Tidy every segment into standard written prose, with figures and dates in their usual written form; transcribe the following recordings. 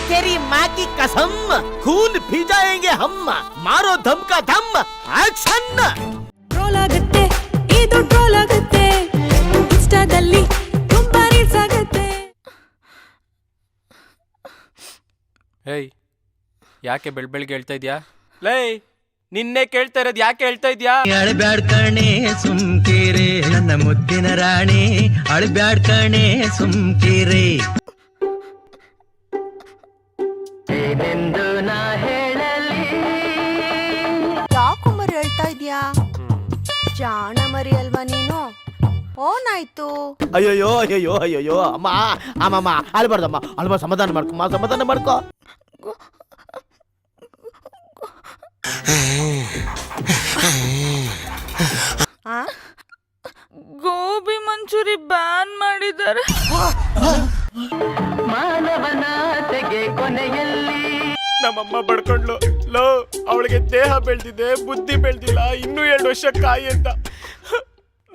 तेरी माँ की कसम खून पी जाएंगे हम मारो धम का धम एक्शन ಟ್ರೋಲ್ ಆಗುತ್ತೆ ಇದು ಟ್ರೋಲ್ ಆಗುತ್ತೆ ಇನ್ಸ್ಟಾದಲ್ಲಿ ತುಂಬಾ ರೀಲ್ಸ್ ಆಗುತ್ತೆ. ಏಯ್ ಯಾಕೆ ಬೆಳಗ್ಗೆ ಹೇಳ್ತಾ ಇದ್ಯಾ? ಲೈ ನಿನ್ನೆ ಕೇಳ್ತಾ ಇರೋದು ಯಾಕೆ ಹೇಳ್ತಾ ಇದ್ಯಾ? ಅಳಬ್ಯಾಡ್ ಕಣೆ ಸುಮ್ಕೀರೆ ನನ್ನ ಮುದ್ದಿನ ರಾಣಿ, ಅಳಬ್ಯಾಡ್ ಕಣೆ ಸುಮ್ಕೀರೆ. ಏನೆಂದು ನಾ ಹೇಳಲಿ? ಯಾಕೋ ಮರಿ ಹೇಳ್ತಾ ಇದ್ಯಾ? ಜಾಣ ಮರಿ ಅಲ್ವಾ ನೀನು? ಓನಾಯ್ತು? ಅಯ್ಯೋ ಅಯ್ಯೋ ಅಯ್ಯೋ ಅಮ್ಮ ಅಮ್ಮಮ್ಮ ಅಳ್ಬಾರ್ದಮ್ಮ ಅಳ್ಬಾರ್ದು, ಸಮಾಧಾನ ಮಾಡ್ಕೊ. ಗೋಬಿ ಮಂಚೂರಿ ಬ್ಯಾನ್ ಮಾಡಿದ್ದಾರೆ. ಮಾನವನಾತೆಗೆ ಕೊನೆಯಲ್ಲಿ ನಮ್ಮಮ್ಮ ಬಡ್ಕೊಂಡ್ಲು. ಲೋ ಅವಳಿಗೆ ದೇಹ ಬೆಳ್ದಿದೆ, ಬುದ್ಧಿ ಬೆಳ್ದಿಲ್ಲ, ಇನ್ನೂ 2 ವರ್ಷ ಕಾಯಿ ಅಂತ.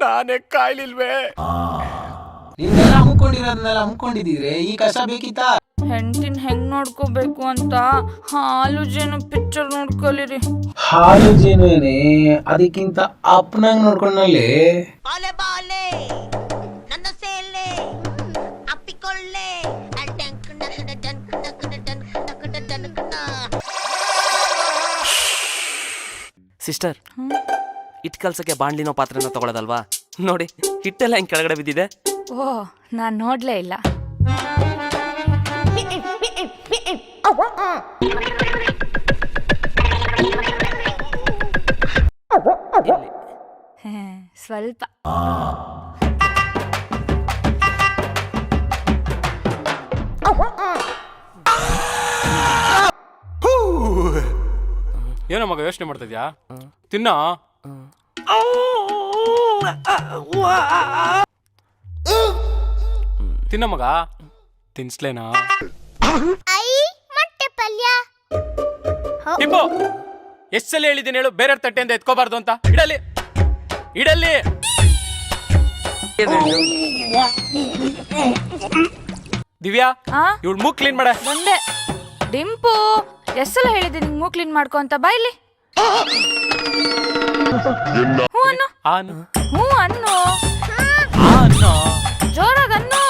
ನಾನೇ ಕಾಯ್ಲಿಲ್ವೇ? ನೀವೆಲ್ಲ ಅಮ್ಕೊಂಡಿದ್ದೀರಿ, ಈ ಕಷ್ಟ ಬೇಕಿತ್ತಾ? ಹೆಂಡತಿನ ಹೆಂಗ್ ನೋಡ್ಕೋಬೇಕು ಅಂತ ಹಾಲು ಜೇನು ಪಿಕ್ಚರ್ ನೋಡ್ಕೊಲಿರಿ. ಹಾಲು ಜೇನುವೇನೆ, ಅದಕ್ಕಿಂತ ಅಪ್ಪನಂಗ್ ನೋಡ್ಕೊಂಡಲ್ಲಿ. ಬಾಲೆ ಬಾಲೆ ನನ್ನ ಸೇಲೆ ಅಪ್ಪಿಕೊಳ್ಳೆ ಸಿಸ್ಟರ್, ಹಿಟ್ಟು ಕಲ್ಸಕ್ಕೆ ಬಾಣ್ಲಿನೋ ಪಾತ್ರೆನ ತಗೊಳ್ಳೋದಲ್ವಾ? ನೋಡಿ ಹಿಟ್ಟೆಲ್ಲ ಹಿಂಗೆ ಕೆಳಗಡೆ ಬಿದ್ದಿದೆ. ಓ, ನಾನ್ ನೋಡ್ಲೇ ಇಲ್ಲ. ಸ್ವಲ್ಪ ಏನೋ ಮಗ ಯೋಚನೆ ಮಾಡ್ತಾ ಇದ್ಯಾ? ತಿನ್ನ. ತಿನ್ನ ಮಗ, ತಿನ್ಸ್ಲೇನಾ? ಟಿಪ್ಪು, ಎಷ್ಟ್ ಸಲ ಹೇಳಿದ್ದೀನಿ ಹೇಳು ಬೇರೆ ತಟ್ಟೆಯಿಂದ ಎತ್ಕೋಬಾರ್ದು ಅಂತ. ಇಡಲ್ಲಿ ದಿವ್ಯಾ, ಇವಳು ಮೂಗ್ ಕ್ಲೀನ್ ಮಾಡ. ಬಂದೆ. ಡಿಂಪು, ಎಷ್ಟೆಲ್ಲ ಹೇಳಿದೆ ನಿಂಗೆ ಮೂಗ್ ಕ್ಲೀನ್ ಮಾಡ್ಕೊ ಅಂತ. ಬಾಯ್ಲಿ ಹ್ಞೂ ಅನ್ನು. ಹ್ಞೂ ಅನ್ನು, ಜೋರಾಗ ಅನ್ನು.